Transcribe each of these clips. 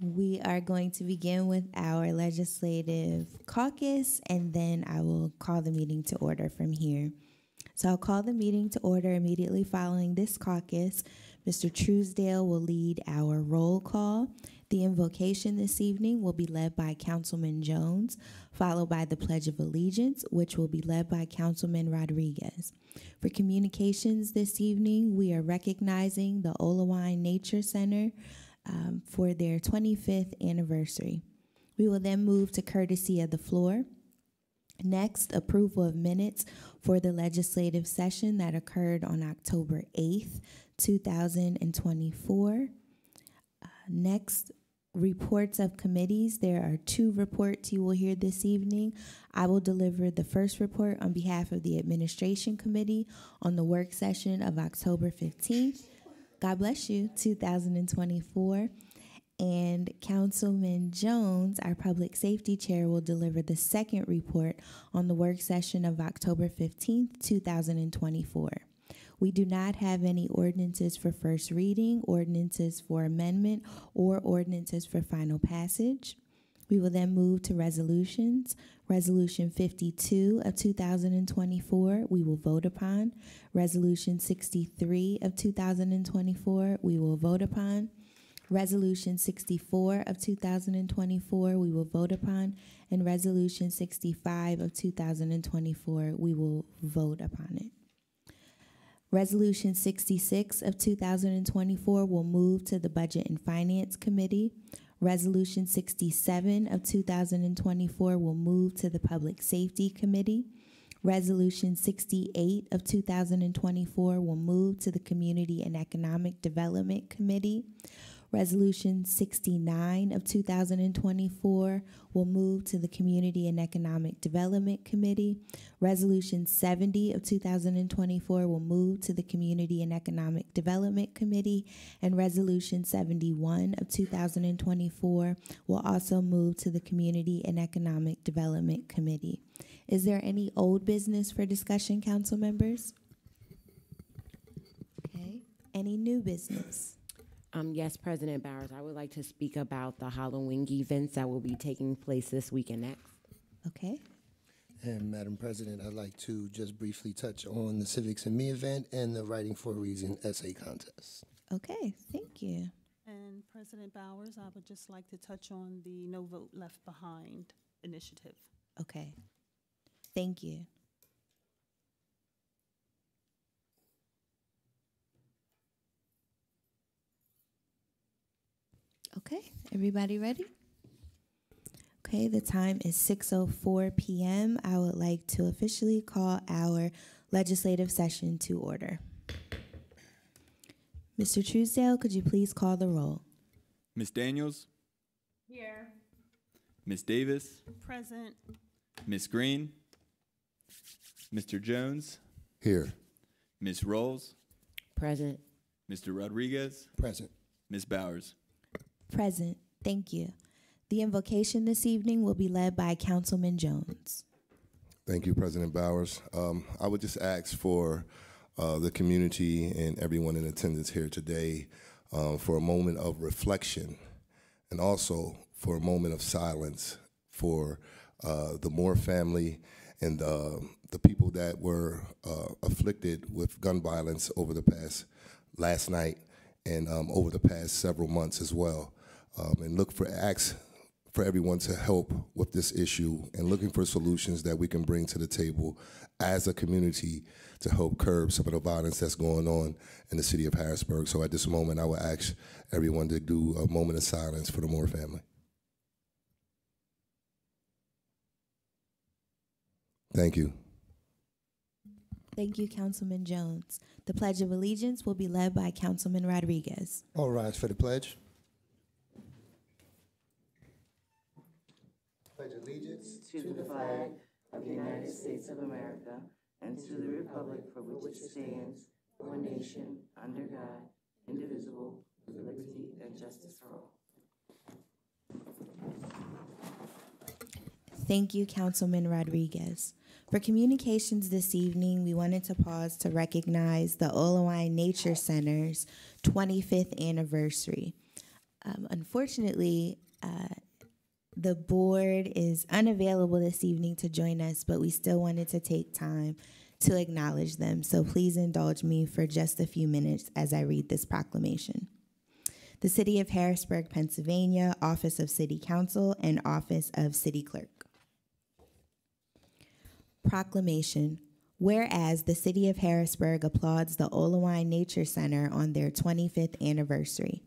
We are going to begin with our legislative caucus, and then I will call the meeting to order from here. So I'll call the meeting to order immediately following this caucus. Mr. Truesdale will lead our roll call. The invocation this evening will be led by Councilman Jones, followed by the Pledge of Allegiance, which will be led by Councilman Rodriguez. For communications this evening, we are recognizing the Olawine Nature Center for their 25th anniversary. We will then move to courtesy of the floor. Next, approval of minutes for the legislative session that occurred on October 8th, 2024. Next, reports of committees. There are 2 reports you will hear this evening. I will deliver the first report on behalf of the Administration Committee on the work session of October 15th. God bless you, 2024. And Councilman Jones, our Public Safety Chair, will deliver the second report on the work session of October 15th, 2024. We do not have any ordinances for first reading, ordinances for amendment, or ordinances for final passage. We will then move to resolutions. Resolution 52 of 2024, we will vote upon. Resolution 63 of 2024, we will vote upon. Resolution 64 of 2024, we will vote upon, and Resolution 65 of 2024, we will vote upon it. Resolution 66 of 2024 will move to the Budget and Finance Committee. Resolution 67 of 2024 will move to the Public Safety Committee. Resolution 68 of 2024 will move to the Community and Economic Development Committee. Resolution 69 of 2024 will move to the Community and Economic Development Committee. Resolution 70 of 2024 will move to the Community and Economic Development Committee. And Resolution 71 of 2024 will also move to the Community and Economic Development Committee. Is there any old business for discussion, council members? Okay. Any new business? Yes, President Bowers, I would like to speak about the Halloween events that will be taking place this week and next. Okay. And Madam President, I'd like to just briefly touch on the Civics and Me event and the Writing for a Reason essay contest. Okay, thank you. And President Bowers, I would just like to touch on the No Vote Left Behind initiative. Okay, thank you. Okay, everybody ready? Okay, the time is 6:04 p.m. I would like to officially call our legislative session to order. Mr. Truesdale, could you please call the roll? Ms. Daniels? Here. Ms. Davis? Present. Ms. Green? Mr. Jones? Here. Ms. Rolls? Present. Mr. Rodriguez? Present. Ms. Bowers? Present. Thank you. The invocation this evening will be led by Councilman Jones. Thank you, President Bowers. I would just ask for the community and everyone in attendance here today for a moment of reflection and also for a moment of silence for the Moore family and the people that were afflicted with gun violence over the last night and over the past several months as well. And ask for everyone to help with this issue and looking for solutions that we can bring to the table as a community to help curb some of the violence that's going on in the city of Harrisburg. So at this moment, I will ask everyone to do a moment of silence for the Moore family. Thank you. Thank you, Councilman Jones. The Pledge of Allegiance will be led by Councilman Rodriguez. All rise for the pledge. Pledge allegiance to the flag of the United States of America and to the republic for which it stands, one nation, under God, indivisible, with liberty and justice for all. Thank you, Councilman Rodriguez. For communications this evening, we wanted to pause to recognize the Olawine Nature Center's 25th anniversary. Unfortunately, the board is unavailable this evening to join us, but we still wanted to take time to acknowledge them. So please indulge me for just a few minutes as I read this proclamation. The City of Harrisburg, Pennsylvania, Office of City Council, and Office of City Clerk. Proclamation. Whereas the City of Harrisburg applauds the Olawine Nature Center on their 25th anniversary.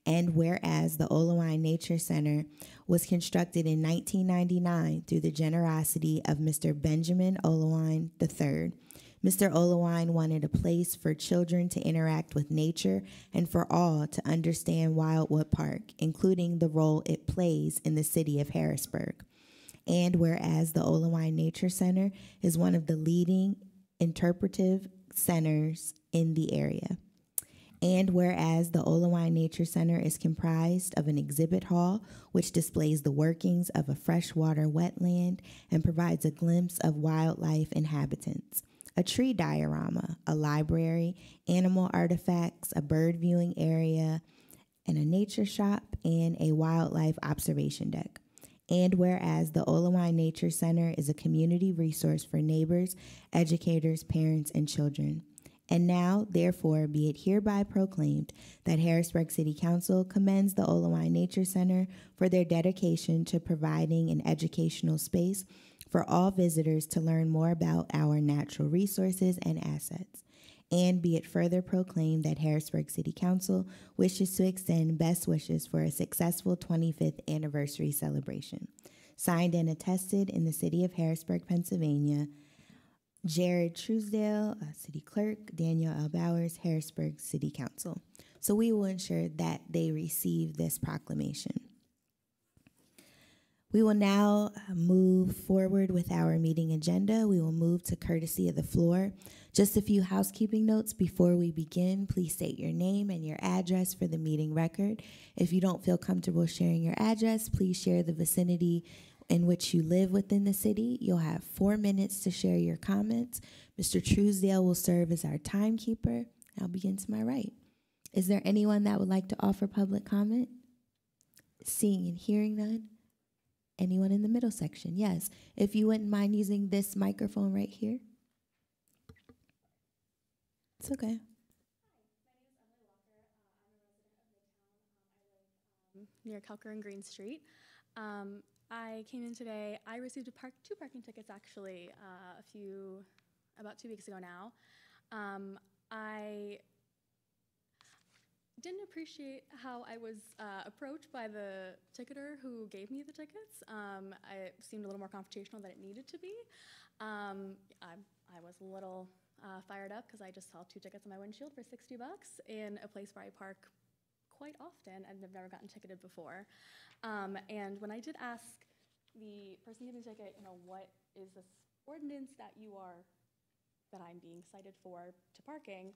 And whereas the Olawine Nature Center was constructed in 1999 through the generosity of Mr. Benjamin Olawine III. Mr. Olawine wanted a place for children to interact with nature and for all to understand Wildwood Park, including the role it plays in the city of Harrisburg. And whereas the Olawine Nature Center is one of the leading interpretive centers in the area. And whereas the Olawine Nature Center is comprised of an exhibit hall, which displays the workings of a freshwater wetland and provides a glimpse of wildlife inhabitants, a tree diorama, a library, animal artifacts, a bird viewing area, and a nature shop, and a wildlife observation deck. And whereas the Olawine Nature Center is a community resource for neighbors, educators, parents, and children. And now, therefore, be it hereby proclaimed that Harrisburg City Council commends the Olawine Nature Center for their dedication to providing an educational space for all visitors to learn more about our natural resources and assets. And be it further proclaimed that Harrisburg City Council wishes to extend best wishes for a successful 25th anniversary celebration. Signed and attested in the city of Harrisburg, Pennsylvania, Jared Truesdale, City Clerk, Daniel L. Bowers, Harrisburg City Council. So we will ensure that they receive this proclamation. We will now move forward with our meeting agenda. We will move to courtesy of the floor. Just a few housekeeping notes before we begin. Please state your name and your address for the meeting record. If you don't feel comfortable sharing your address, please share the vicinity in which you live within the city. You'll have 4 minutes to share your comments. Mr. Truesdale will serve as our timekeeper. I'll begin to my right. Is there anyone that would like to offer public comment? Seeing and hearing none. Anyone in the middle section? Yes. If you wouldn't mind using this microphone right here. It's okay. Near Kelker and Green Street. I came in today. I received two parking tickets actually about 2 weeks ago now. I didn't appreciate how I was approached by the ticketer who gave me the tickets. It seemed a little more confrontational than it needed to be. I was a little fired up because I just saw 2 tickets on my windshield for $60 in a place where I park quite often and have never gotten ticketed before. And when I did ask the person giving the ticket, what is this ordinance that I'm being cited for to parking,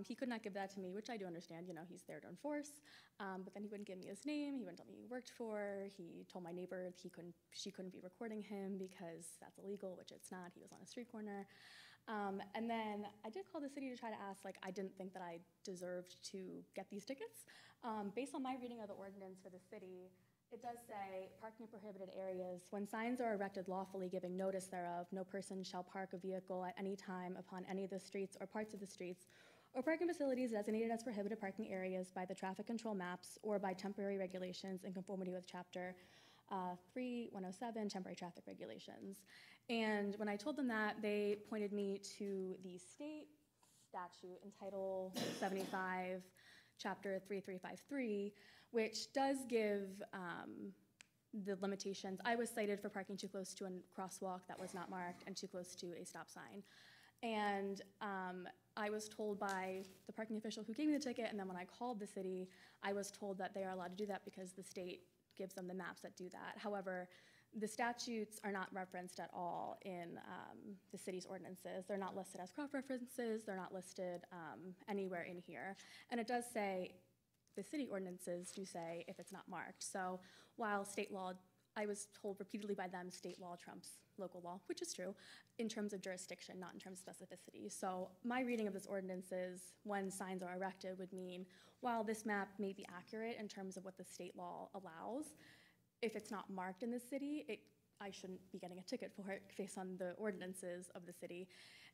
he could not give that to me, which I do understand. He's there to enforce. But then he wouldn't give me his name. He wouldn't tell me who he worked for. He told my neighbor she couldn't be recording him because that's illegal, which it's not. He was on a street corner. And then I did call the city to try to ask, I didn't think that I deserved to get these tickets. Based on my reading of the ordinance for the city, it does say, parking in prohibited areas. When signs are erected lawfully giving notice thereof, no person shall park a vehicle at any time upon any of the streets or parts of the streets or parking facilities designated as prohibited parking areas by the traffic control maps or by temporary regulations in conformity with Chapter 3107, temporary traffic regulations. And when I told them that, they pointed me to the state statute in Title 75, Chapter 3353, which does give the limitations. I was cited for parking too close to a crosswalk that was not marked and too close to a stop sign. And I was told by the parking official who gave me the ticket, and then when I called the city, I was told that they are allowed to do that because the state gives them the maps that do that. However, the statutes are not referenced at all in the city's ordinances. They're not listed as cross-references. They're not listed anywhere in here. And it does say, the city ordinances do say if it's not marked. So while state law I was told repeatedly by them state law trumps local law, which is true, in terms of jurisdiction, not in terms of specificity. So my reading of this ordinance is when signs are erected would mean, while this map may be accurate in terms of what the state law allows, if it's not marked in the city, I shouldn't be getting a ticket for it based on the ordinances of the city.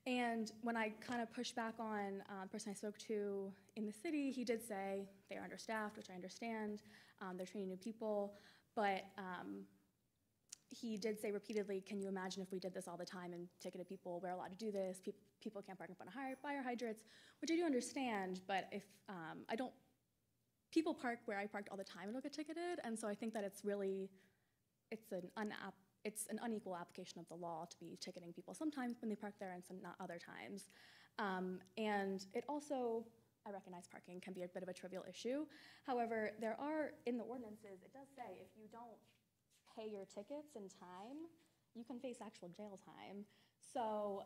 And when I kind of pushed back on the person I spoke to in the city, he did say they're understaffed, which I understand. They're training new people, but he did say repeatedly, can you imagine if we did this all the time and ticketed people? We're allowed to do this. People can't park in front of fire hydrants, which I do understand, but if people park where I parked all the time and don't get ticketed, and so I think that it's an unequal application of the law to be ticketing people sometimes when they park there and some not other times. And it also, I recognize parking can be a bit of a trivial issue. However, there are, in the ordinances, it does say if you don't pay your tickets in time, you can face actual jail time. So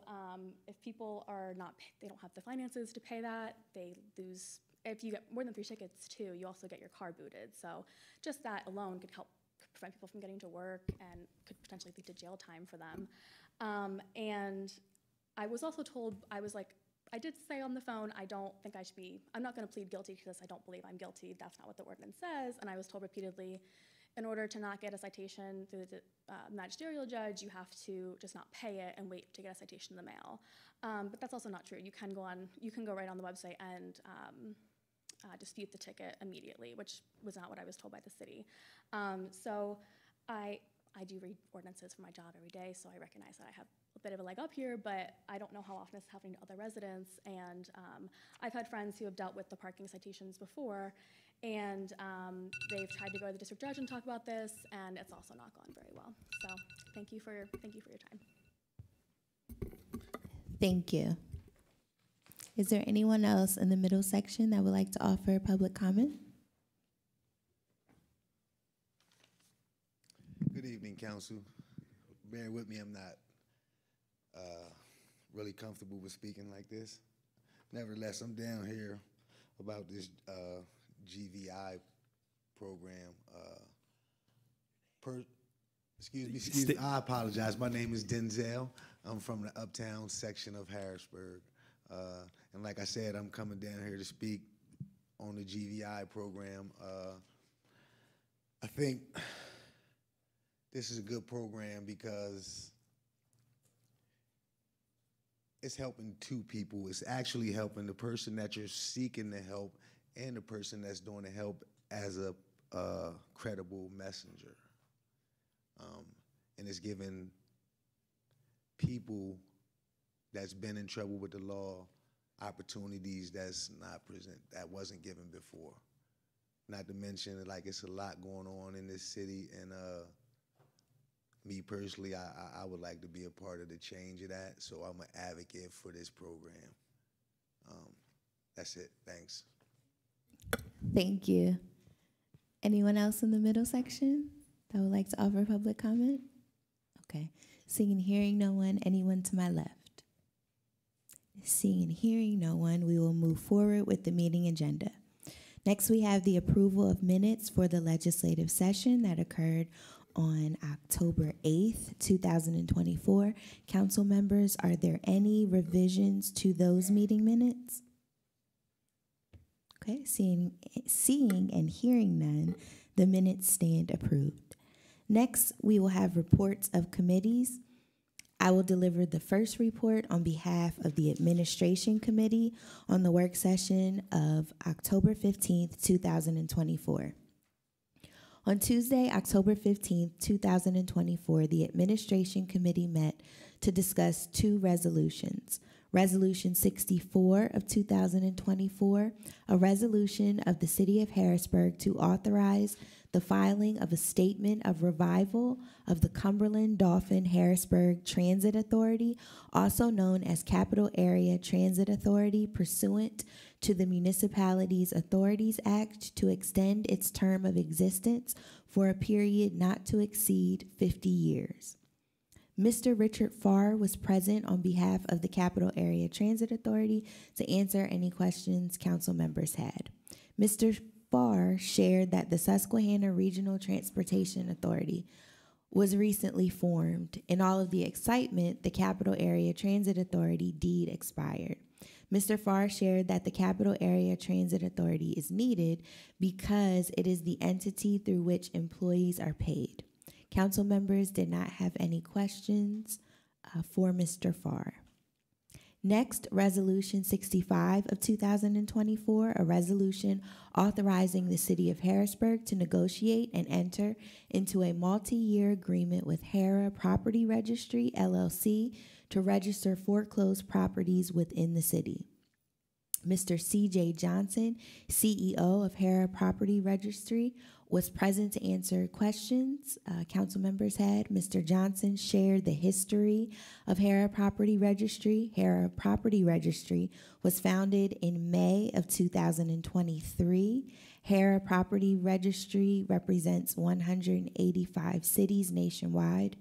if people are not, they don't have the finances to pay that, they lose, if you get more than 3 tickets too, you also get your car booted. So just that alone could help prevent people from getting to work and could potentially lead to jail time for them. And I was also told, I did say on the phone, I don't think I should be, I'm not gonna plead guilty to this, I don't believe I'm guilty, that's not what the ordinance says, and I was told repeatedly, in order to not get a citation through the magisterial judge, you have to just not pay it and wait to get a citation in the mail. But that's also not true. You can go right on the website and dispute the ticket immediately, which was not what I was told by the city. So I do read ordinances for my job every day, so I recognize that I have a bit of a leg up here, but I don't know how often it's happening to other residents, and I've had friends who have dealt with the parking citations before, and they've tried to go to the district judge and talk about this, and it's also not gone very well. So thank you for your time. Thank you. Is there anyone else in the middle section that would like to offer public comment? Good evening, Council. Bear with me, I'm not really comfortable with speaking like this. Nevertheless, I'm down here about this GVI program. Excuse me, I apologize. My name is Denzel. I'm from the uptown section of Harrisburg. And like I said, I'm coming down here to speak on the GVI program. I think this is a good program because it's helping 2 people. It's actually helping the person that you're seeking to help and the person that's doing the help as a credible messenger. And it's giving people that's been in trouble with the law opportunities that wasn't given before. Not to mention, like, it's a lot going on in this city, and me personally, I would like to be a part of the change of that, so I'm an advocate for this program. That's it. Thanks. Thank you. Anyone else in the middle section that would like to offer public comment? Okay. Seeing and hearing no one, anyone to my left? Seeing and hearing no one, we will move forward with the meeting agenda. Next, we have the approval of minutes for the legislative session that occurred on October 8th, 2024. Council members, are there any revisions to those meeting minutes? Okay, seeing and hearing none, the minutes stand approved. Next, we will have reports of committees. I will deliver the first report on behalf of the Administration Committee on the work session of October 15th, 2024. On Tuesday, October 15th, 2024, the Administration Committee met to discuss 2 resolutions. Resolution 64 of 2024, a resolution of the City of Harrisburg to authorize the filing of a statement of revival of the Cumberland Dauphin Harrisburg Transit Authority, also known as Capital Area Transit Authority, pursuant to the Municipalities Authorities Act, to extend its term of existence for a period not to exceed 50 years. Mr. Richard Farr was present on behalf of the Capital Area Transit Authority to answer any questions council members had. Mr. Farr shared that the Susquehanna Regional Transportation Authority was recently formed. In all of the excitement, the Capital Area Transit Authority deed expired. Mr. Farr shared that the Capital Area Transit Authority is needed because it is the entity through which employees are paid. Council members did not have any questions for Mr. Farr. Next, Resolution 65 of 2024, a resolution authorizing the City of Harrisburg to negotiate and enter into a multi-year agreement with Hara Property Registry, LLC, to register foreclosed properties within the city. Mr. C.J. Johnson, CEO of Hara Property Registry, was present to answer questions council members had. Mr. Johnson shared the history of Hara Property Registry. Hara Property Registry was founded in May of 2023. Hara Property Registry represents 185 cities nationwide.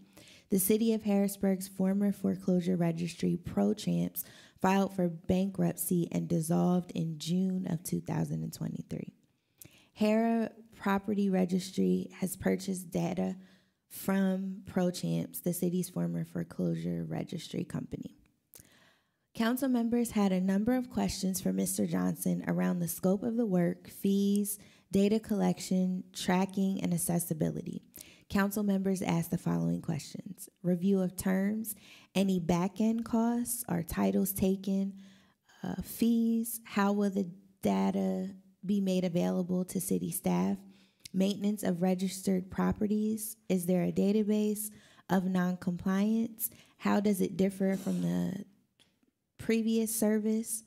The City of Harrisburg's former foreclosure registry, ProChamps, filed for bankruptcy and dissolved in June of 2023. Hara Property Registry has purchased data from ProChamps, the city's former foreclosure registry company. Council members had a number of questions for Mr. Johnson around the scope of the work, fees, data collection, tracking, and accessibility. Council members asked the following questions: review of terms, any back-end costs, are titles taken, fees, how will the data be made available to city staff, maintenance of registered properties, is there a database of non-compliance, how does it differ from the previous service,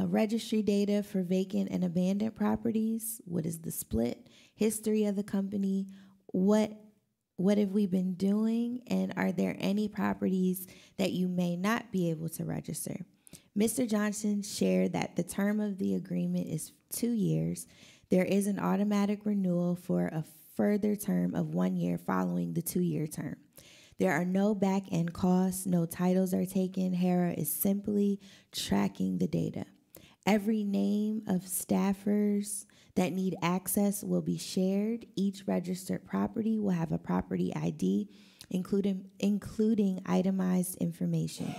registry data for vacant and abandoned properties, what is the split, history of the company, what have we been doing, and are there any properties that you may not be able to register? Mr. Johnson shared that the term of the agreement is 2 years. There is an automatic renewal for a further term of 1 year following the 2-year term. There are no back-end costs, no titles are taken. Hara is simply tracking the data. Every name of staffers that need access will be shared. Each registered property will have a property ID, including itemized information.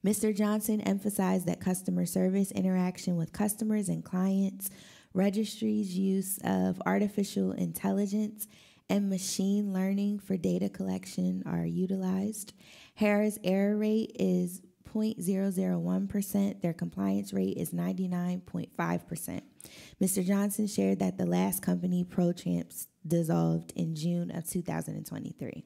Mr. Johnson emphasized that customer service, interaction with customers and clients, registries' use of artificial intelligence, and machine learning for data collection are utilized. Hara's error rate is 0.001%. Their compliance rate is 99.5%. Mr. Johnson shared that the last company, ProChamps, dissolved in June of 2023.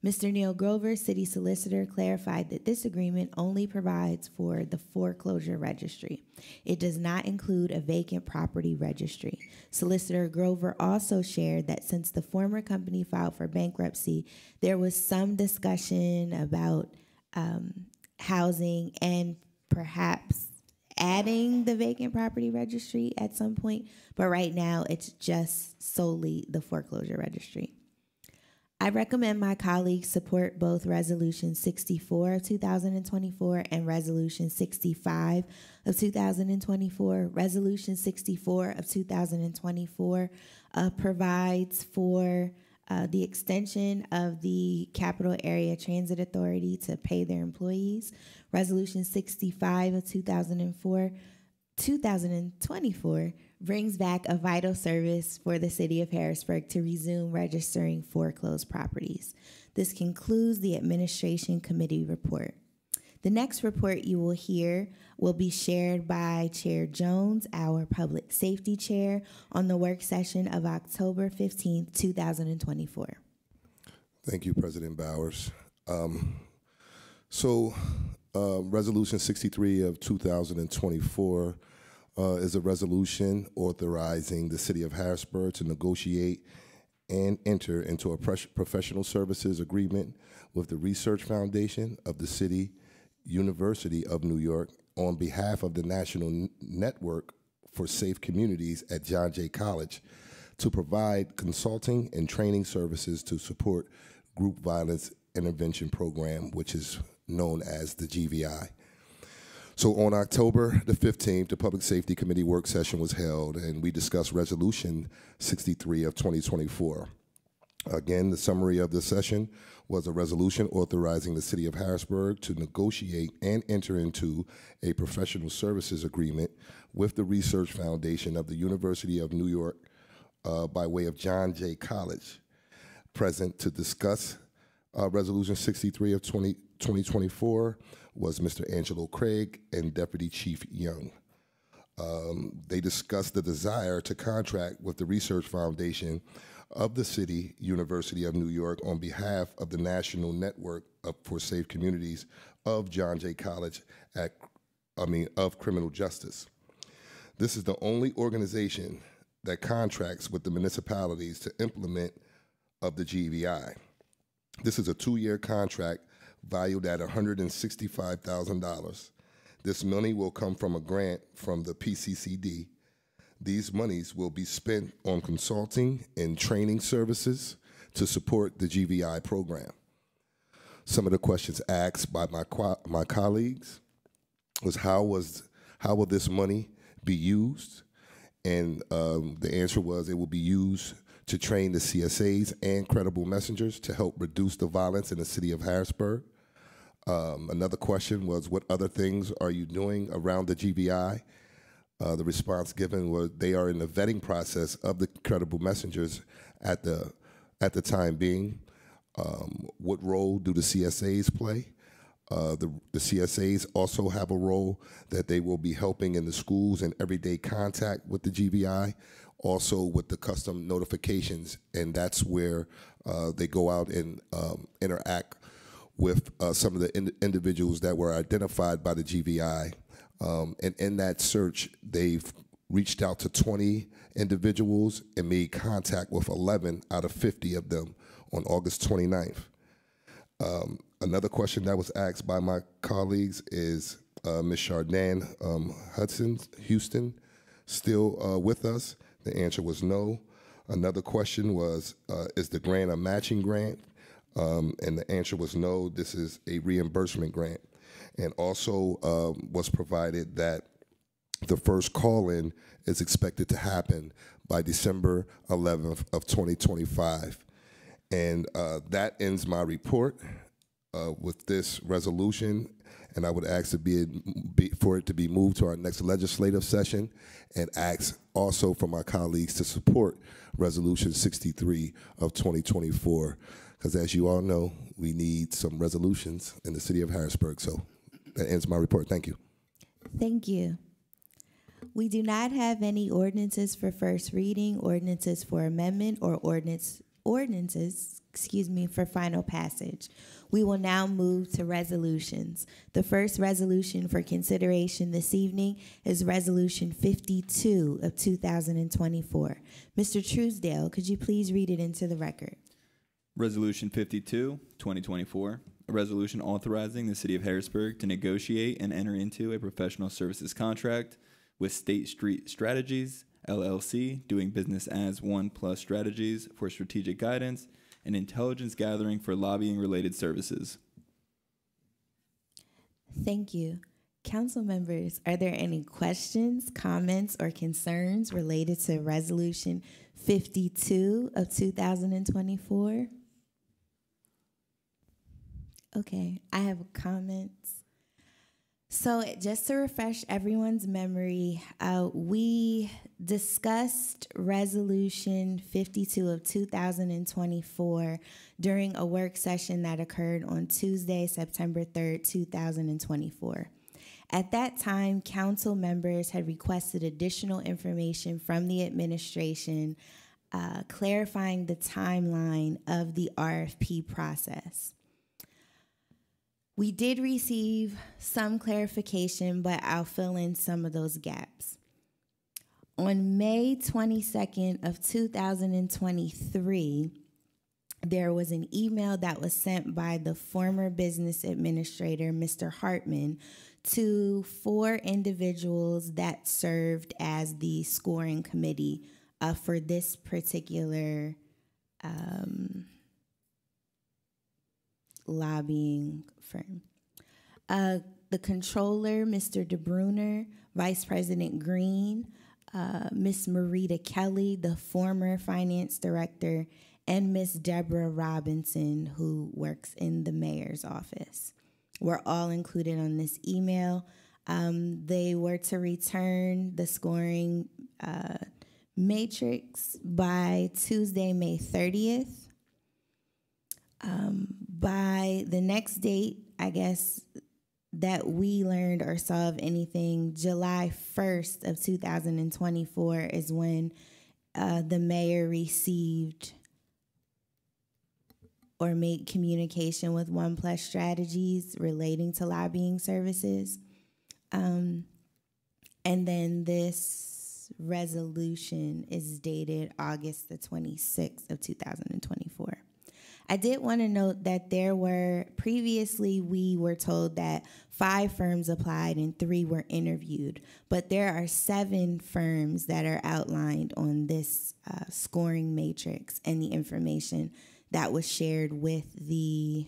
Mr. Neil Grover, city solicitor, clarified that this agreement only provides for the foreclosure registry. It does not include a vacant property registry. Solicitor Grover also shared that since the former company filed for bankruptcy, there was some discussion about housing and perhaps adding the vacant property registry at some point, but right now it's just solely the foreclosure registry. I recommend my colleagues support both Resolution 64 of 2024 and Resolution 65 of 2024. Resolution 64 of 2024 provides for the extension of the Capital Area Transit Authority to pay their employees. Resolution 65 of 2024 brings back a vital service for the City of Harrisburg to resume registering foreclosed properties. This concludes the Administration Committee report. The next report you will hear will be shared by Chair Jones, our Public Safety Chair, on the work session of October 15th, 2024. Thank you, President Bowers. Resolution 63 of 2024 is a resolution authorizing the City of Harrisburg to negotiate and enter into a professional services agreement with the Research Foundation of the City University of New York on behalf of the National Network for Safe Communities at John Jay College to provide consulting and training services to support Group Violence Intervention Program, which is known as the GVI. So on October the 15th, the Public Safety Committee work session was held, and we discussed Resolution 63 of 2024. Again, the summary of this session was a resolution authorizing the City of Harrisburg to negotiate and enter into a professional services agreement with the Research Foundation of the University of New York by way of John Jay College. Present to discuss Resolution 63 of 2024 was Mr. Angelo Craig and Deputy Chief Young. They discussed the desire to contract with the Research Foundation of the City University of New York on behalf of the National Network for Safe Communities of John Jay College of Criminal Justice. This is the only organization that contracts with the municipalities to implement of the GVI. This is a 2-year contract valued at $165,000. This money will come from a grant from the PCCD. These monies will be spent on consulting and training services to support the GVI program. Some of the questions asked by my colleagues was how will this money be used? And the answer was it will be used to train the CSAs and credible messengers to help reduce the violence in the city of Harrisburg. Another question was, what other things are you doing around the GVI? The response given was they are in the vetting process of the credible messengers at the time being. What role do the CSAs play? The CSAs also have a role that they will be helping in the schools and everyday contact with the GVI, also with the custom notifications, and that's where they go out and interact with some of the individuals that were identified by the GVI. And in that search, they've reached out to 20 individuals and made contact with 11 out of 50 of them on August 29th. Another question that was asked by my colleagues is Ms. Chardin Houston still with us? The answer was no. Another question was, is the grant a matching grant? And the answer was no, this is a reimbursement grant. And also was provided that the first call-in is expected to happen by December 11th of 2025. And that ends my report with this resolution, and I would ask for it to be moved to our next legislative session, and ask also for my colleagues to support Resolution 63 of 2024, because as you all know, we need some resolutions in the city of Harrisburg. So that ends my report. Thank you. Thank you. We do not have any ordinances for first reading, ordinances for amendment, or ordinances, for final passage. We will now move to resolutions. The first resolution for consideration this evening is Resolution 52 of 2024. Mr. Truesdale, could you please read it into the record? Resolution 52, 2024, a resolution authorizing the City of Harrisburg to negotiate and enter into a professional services contract with State Street Strategies, LLC, doing business as One Plus Strategies for strategic guidance and intelligence gathering for lobbying-related services. Thank you. Council members, are there any questions, comments, or concerns related to Resolution 52 of 2024? Okay, I have comments. So just to refresh everyone's memory, we discussed Resolution 52 of 2024 during a work session that occurred on Tuesday, September 3rd, 2024. At that time, council members had requested additional information from the administration clarifying the timeline of the RFP process. We did receive some clarification, but I'll fill in some of those gaps. On May 22nd of 2023, there was an email that was sent by the former business administrator, Mr. Hartman, to 4 individuals that served as the scoring committee for this particular lobbying firm. The controller, Mr. DeBruner, Vice President Green, Ms. Marita Kelly, the former finance director, and Miss Deborah Robinson, who works in the mayor's office. We're all included on this email. They were to return the scoring matrix by Tuesday, May 30th. By the next date, I guess, that we learned or saw of anything, July 1st of 2024 is when the mayor received or made communication with OnePlus Strategies relating to lobbying services. And then this resolution is dated August the 26th of 2024. I did want to note that previously we were told that 5 firms applied and 3 were interviewed, but there are 7 firms that are outlined on this scoring matrix and the information that was shared with the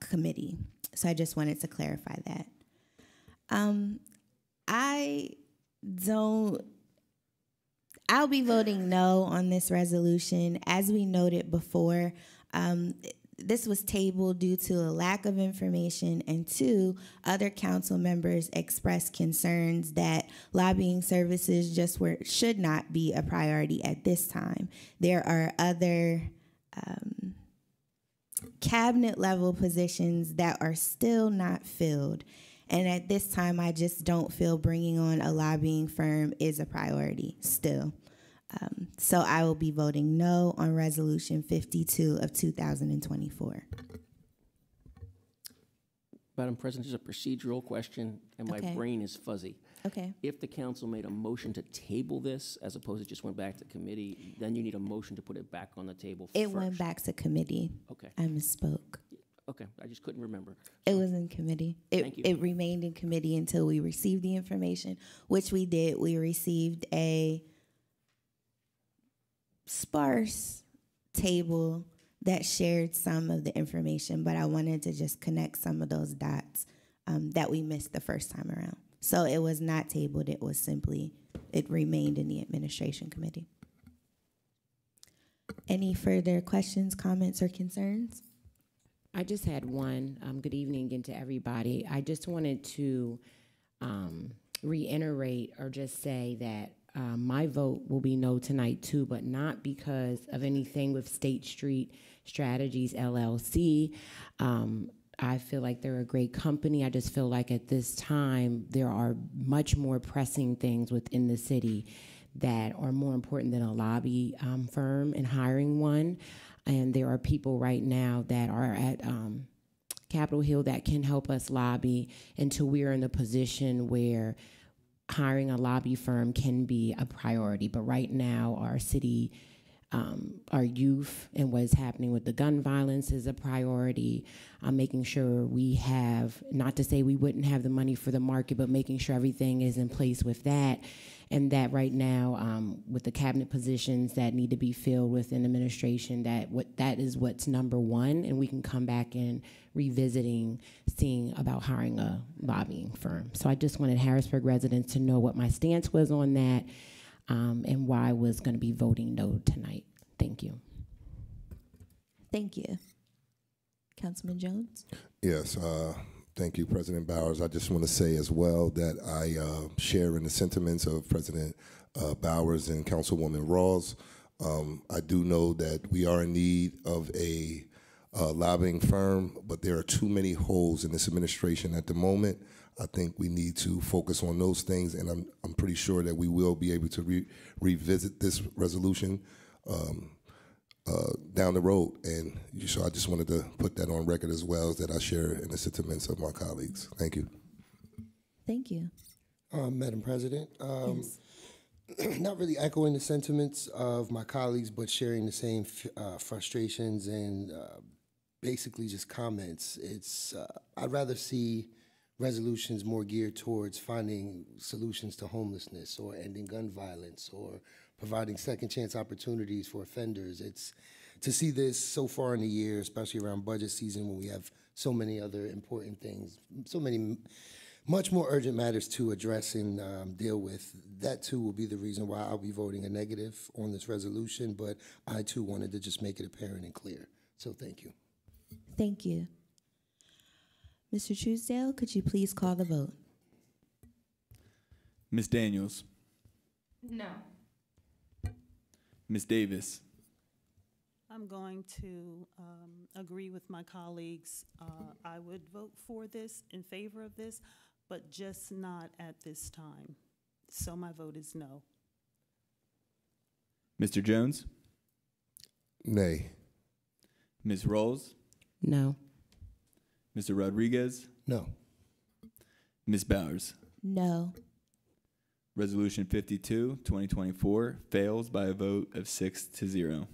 committee. So I just wanted to clarify that. I'll be voting no on this resolution. As we noted before, this was tabled due to a lack of information, and 2, other council members expressed concerns that lobbying services should not be a priority at this time. There are other cabinet level positions that are still not filled. And at this time, I just don't feel bringing on a lobbying firm is a priority still. So I will be voting no on Resolution 52 of 2024. Madam President, there's a procedural question, and my brain is fuzzy. Okay. If the council made a motion to table this as opposed to just went back to committee, then you need a motion to put it back on the table It first. went back to committee. Okay. I misspoke. Okay, I just couldn't remember. It was in committee. Thank you. It remained in committee until we received the information, which we did. We received a sparse table that shared some of the information, but I wanted to just connect some of those dots that we missed the first time around. So it was not tabled. It was simply, it remained in the administration committee. Any further questions, comments, or concerns? I just had one. Good evening again to everybody. I just wanted to reiterate or just say that my vote will be no tonight too, but not because of anything with State Street Strategies LLC. I feel like they're a great company. I just feel like at this time there are much more pressing things within the city that are more important than a lobby firm and hiring one. And there are people right now that are at Capitol Hill that can help us lobby until we're in a position where hiring a lobby firm can be a priority. But right now, our city, our youth and what is happening with the gun violence is a priority. Making sure we have, not to say we wouldn't have the money for the market, but making sure everything is in place with that. And that right now, with the cabinet positions that need to be filled within administration, that is what's number one, and we can come back and revisiting, seeing about hiring a lobbying firm. So I just wanted Harrisburg residents to know what my stance was on that, and why I was going to be voting no tonight. Thank you. Thank you. Councilman Jones? Yes, thank you, President Bowers. I just want to say as well that I share in the sentiments of President Bowers and Councilwoman Rawls. I do know that we are in need of a lobbying firm, but there are too many holes in this administration at the moment. I think we need to focus on those things, and I'm pretty sure that we will be able to revisit this resolution down the road. And so I just wanted to put that on record as well, as that I share in the sentiments of my colleagues. Thank you. Thank you. Madam President, Yes. not really echoing the sentiments of my colleagues, but sharing the same frustrations and basically just comments. I'd rather see resolutions more geared towards finding solutions to homelessness or ending gun violence or providing second chance opportunities for offenders. It's to see this so far in the year, especially around budget season when we have so many other important things, so many much more urgent matters to address and deal with. That too will be the reason why I'll be voting a negative on this resolution, but I too wanted to just make it apparent and clear. So thank you. Thank you. Mr. Truesdale, could you please call the vote? Ms. Daniels, No. Ms. Davis, I'm going to agree with my colleagues. I would vote for this, in favor of this, but just not at this time. So my vote is no. Mr. Jones, Nay. Ms. Rawls, No. Mr. Rodriguez, No. Ms. Bowers. No. Resolution 52, 2024 fails by a vote of 6-0.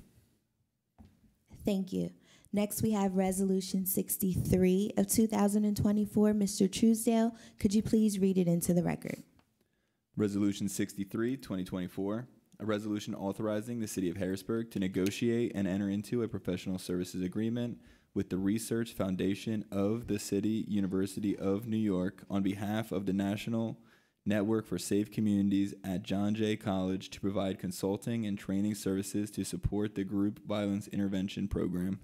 Thank you. Next, we have Resolution 63 of 2024. Mr. Truesdale, could you please read it into the record? Resolution 63, 2024, a resolution authorizing the City of Harrisburg to negotiate and enter into a professional services agreement with the Research Foundation of the City University of New York on behalf of the National Network for Safe Communities at John Jay College to provide consulting and training services to support the Group Violence Intervention Program.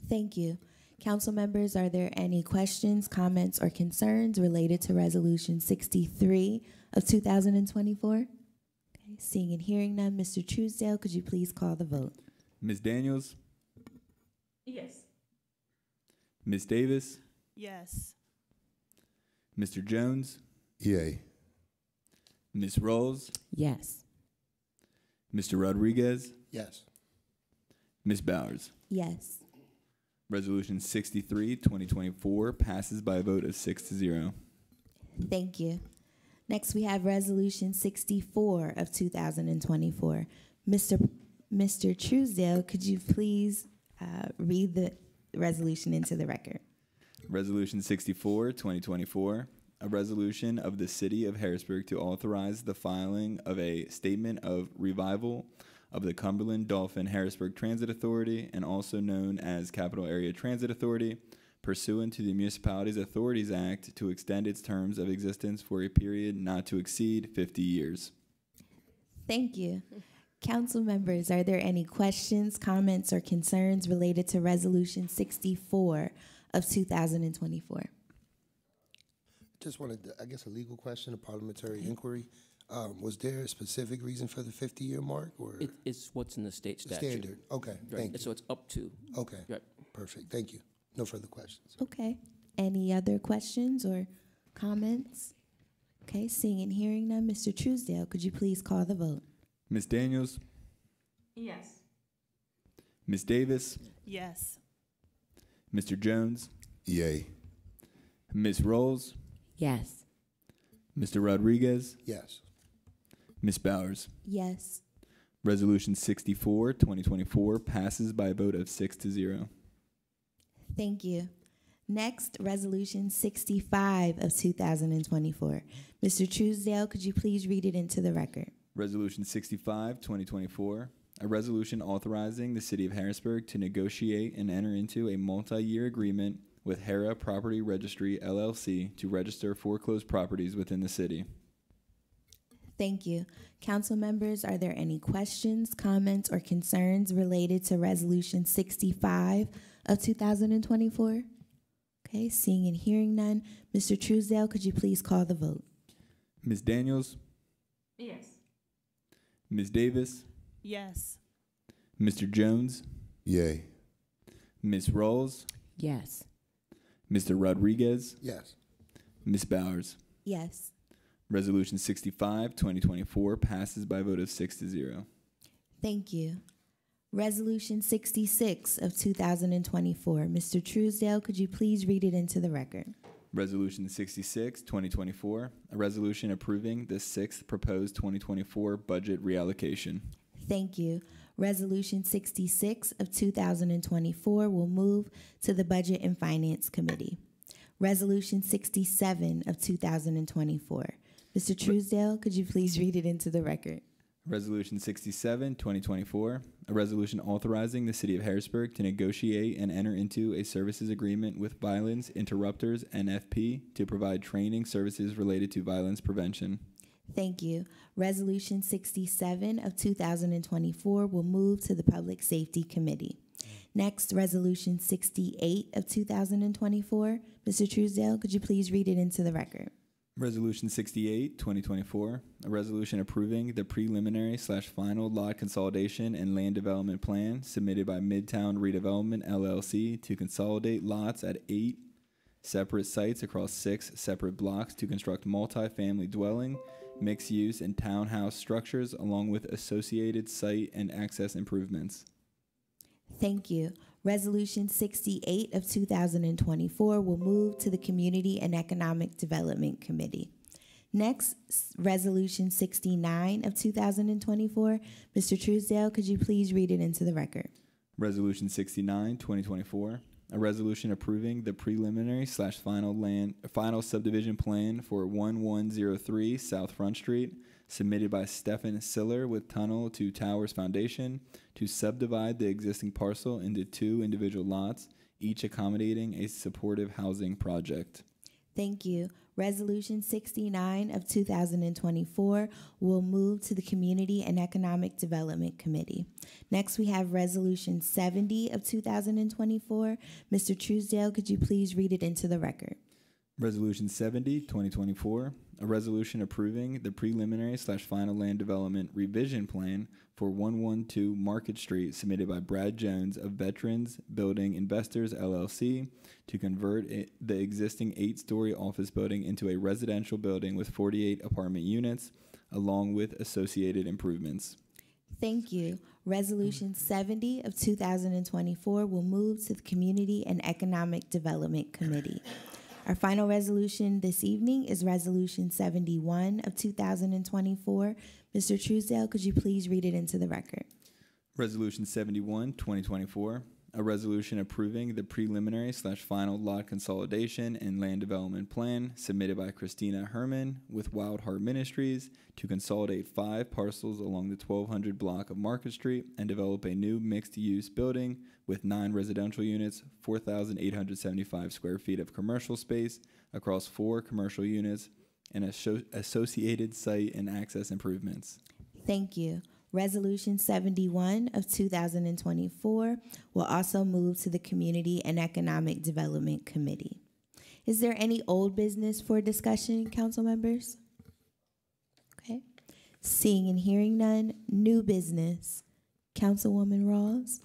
Thank you. Council members, are there any questions, comments, or concerns related to Resolution 63 of 2024? Okay, seeing and hearing none, Mr. Truesdale, could you please call the vote? Ms. Daniels, Yes. Ms. Davis, Yes. Mr. Jones, Yay. Ms. Rawls, Yes. Mr. Rodriguez, Yes. Ms. Bowers. Yes. Resolution 63, 2024 passes by a vote of 6-0. Thank you. Next, we have Resolution 64 of 2024. Mr. Truesdale, could you please read the resolution into the record? Resolution 64, 2024, a resolution of the City of Harrisburg to authorize the filing of a statement of revival of the Cumberland Dolphin Harrisburg Transit Authority, and also known as Capital Area Transit Authority, pursuant to the Municipalities Authorities Act, to extend its terms of existence for a period not to exceed 50 years. Thank you. Council members, are there any questions, comments, or concerns related to Resolution 64 of 2024? Just wanted, I guess, a legal question, a parliamentary inquiry. Was there a specific reason for the 50-year mark, or It's what's in the state statute. standard? Okay, thank you. So it's up to. Okay, Right. perfect. Thank you. No further questions. Okay. Any other questions or comments? Okay, seeing and hearing none, Mr. Truesdale, could you please call the vote? Ms. Daniels, Yes. Ms. Davis, Yes. Mr. Jones, Yay. Ms. Rawls, Yes. Mr. Rodriguez, Yes. Ms. Bowers. Yes. Resolution 64, 2024 passes by a vote of 6-0. Thank you. Next, Resolution 65 of 2024. Mr. Truesdale, could you please read it into the record? Resolution 65, 2024, a resolution authorizing the City of Harrisburg to negotiate and enter into a multi-year agreement with Hera Property Registry, LLC, to register foreclosed properties within the city. Thank you. Council members, are there any questions, comments, or concerns related to Resolution 65 of 2024? Okay, seeing and hearing none, Mr. Truesdale, could you please call the vote? Ms. Daniels, Yes. Ms. Davis, Yes. Mr. Jones, Yay. Ms. Rawls, Yes. Mr. Rodriguez, Yes. Ms. Bowers. Yes. Resolution 65, 2024 passes by a vote of 6-0. Thank you. Resolution 66 of 2024. Mr. Truesdale, could you please read it into the record? Resolution 66, 2024, a resolution approving the sixth proposed 2024 budget reallocation. Thank you. Resolution 66 of 2024 will move to the Budget and Finance Committee. Resolution 67 of 2024. Mr. Truesdale, could you please read it into the record? Resolution 67, 2024, a resolution authorizing the City of Harrisburg to negotiate and enter into a services agreement with Violence Interrupters NFP to provide training services related to violence prevention. Thank you. Resolution 67 of 2024 will move to the Public Safety Committee. Next, Resolution 68 of 2024. Mr. Truesdale, could you please read it into the record? Resolution 68, 2024, a resolution approving the preliminary/final lot consolidation and land development plan submitted by Midtown Redevelopment, LLC, to consolidate lots at 8 separate sites across 6 separate blocks to construct multi-family dwelling, mixed-use, and townhouse structures, along with associated site and access improvements. Thank you. Resolution 68 of 2024 will move to the Community and Economic Development Committee. Next, Resolution 69 of 2024. Mr. Truesdale, could you please read it into the record? Resolution 69, 2024, a resolution approving the preliminary/final subdivision plan for 1103 South Front Street, submitted by Stephen Siller with Tunnel to Towers Foundation, to subdivide the existing parcel into 2 individual lots, each accommodating a supportive housing project. Thank you. Resolution 69 of 2024 will move to the Community and Economic Development Committee. Next, we have Resolution 70 of 2024. Mr. Truesdale, could you please read it into the record? Resolution 70, 2024, a resolution approving the preliminary/final land development revision plan for 112 Market Street, submitted by Brad Jones of Veterans Building Investors, LLC, to convert the existing 8-story office building into a residential building with 48 apartment units, along with associated improvements. Thank you. Resolution 70 of 2024 will move to the Community and Economic Development Committee. Our final resolution this evening is Resolution 71 of 2024. Mr. Truesdale, could you please read it into the record? Resolution 71, 2024, a resolution approving the preliminary/final lot consolidation and land development plan submitted by Christina Herman with Wild Heart Ministries to consolidate 5 parcels along the 1200 block of Market Street and develop a new mixed-use building with 9 residential units, 4,875 square feet of commercial space across 4 commercial units, and associated site and access improvements. Thank you. Resolution 71 of 2024 will also move to the Community and Economic Development Committee. Is there any old business for discussion, council members? Okay. Seeing and hearing none, new business. Councilwoman Rawls?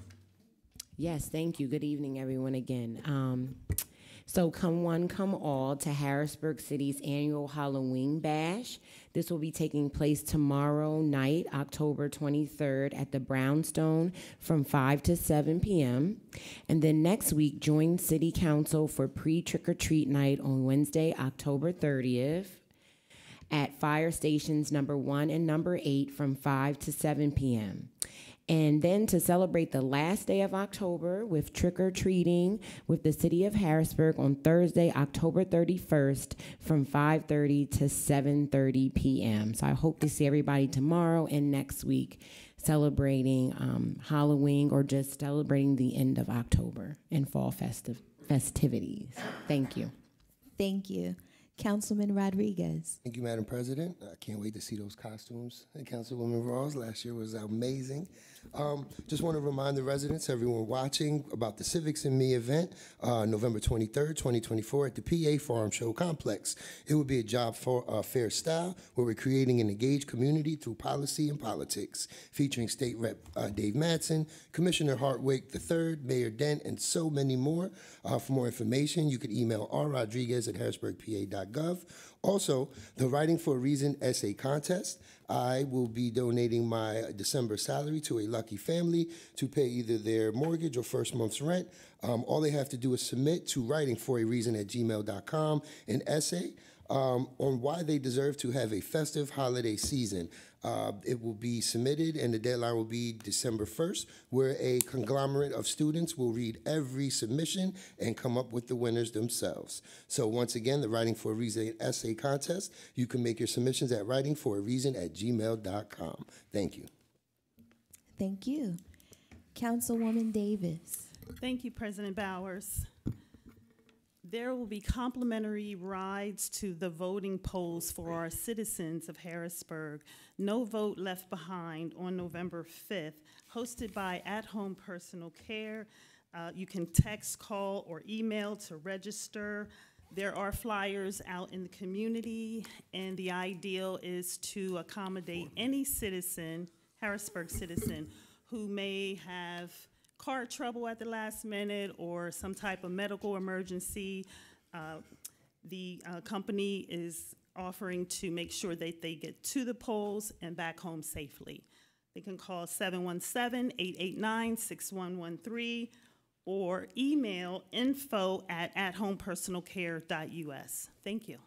Yes, thank you. Good evening, everyone, again. So come one, come all to Harrisburg City's annual Halloween Bash. This will be taking place tomorrow night, October 23rd, at the Brownstone from 5 to 7 p.m. And then next week, join City Council for pre-trick-or-treat night on Wednesday, October 30th at fire stations number 1 and number 8 from 5 to 7 p.m. And then to celebrate the last day of October with trick-or-treating with the City of Harrisburg on Thursday, October 31st from 5:30 to 7:30 p.m. So I hope to see everybody tomorrow and next week celebrating Halloween or just celebrating the end of October and fall festivities. Thank you. Thank you. Councilman Rodriguez. Thank you, Madam President. I can't wait to see those costumes. And Councilwoman Rawls, last year was amazing. Just want to remind the residents, everyone watching, about the Civics and Me event, November 23rd, 2024 at the PA Farm Show Complex. It will be a job fair style where we're creating an engaged community through policy and politics, featuring State Rep Dave Madsen, Commissioner Hartwick III, Mayor Dent, and so many more. For more information, you can email rrodriguez@harrisburgpa.gov. Also, the Writing for a Reason essay contest. I will be donating my December salary to a lucky family to pay either their mortgage or first month's rent. All they have to do is submit to writingforareason@gmail.com an essay on why they deserve to have a festive holiday season. It will be submitted, and the deadline will be December 1st, where a conglomerate of students will read every submission and come up with the winners themselves. So once again, the Writing for a Reason essay contest, you can make your submissions at writingforareason@gmail.com. Thank you. Thank you. Councilwoman Davis. Thank you, President Bowers. There will be complimentary rides to the voting polls for our citizens of Harrisburg. No Vote Left Behind on November 5th, hosted by At Home Personal Care. You can text, call, or email to register. There are flyers out in the community, and the ideal is to accommodate any citizen, Harrisburg citizen, who may have car trouble at the last minute or some type of medical emergency. The company is offering to make sure that they get to the polls and back home safely. They can call 717-889-6113 or email info@athomepersonalcare.us. Thank you.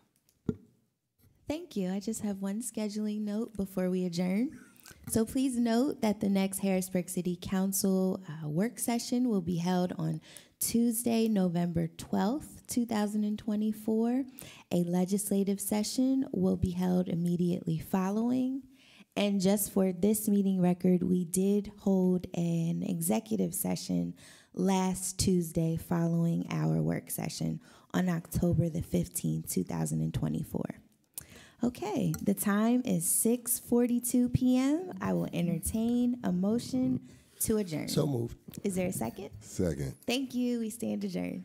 Thank you. I just have one scheduling note before we adjourn. So please note that the next Harrisburg City Council work session will be held on Tuesday, November 12th, 2024. A legislative session will be held immediately following. And just for this meeting record, we did hold an executive session last Tuesday following our work session on October the 15th, 2024. Okay, the time is 6:42 p.m. I will entertain a motion to adjourn. So moved. Is there a second? Second. Thank you. We stand adjourned.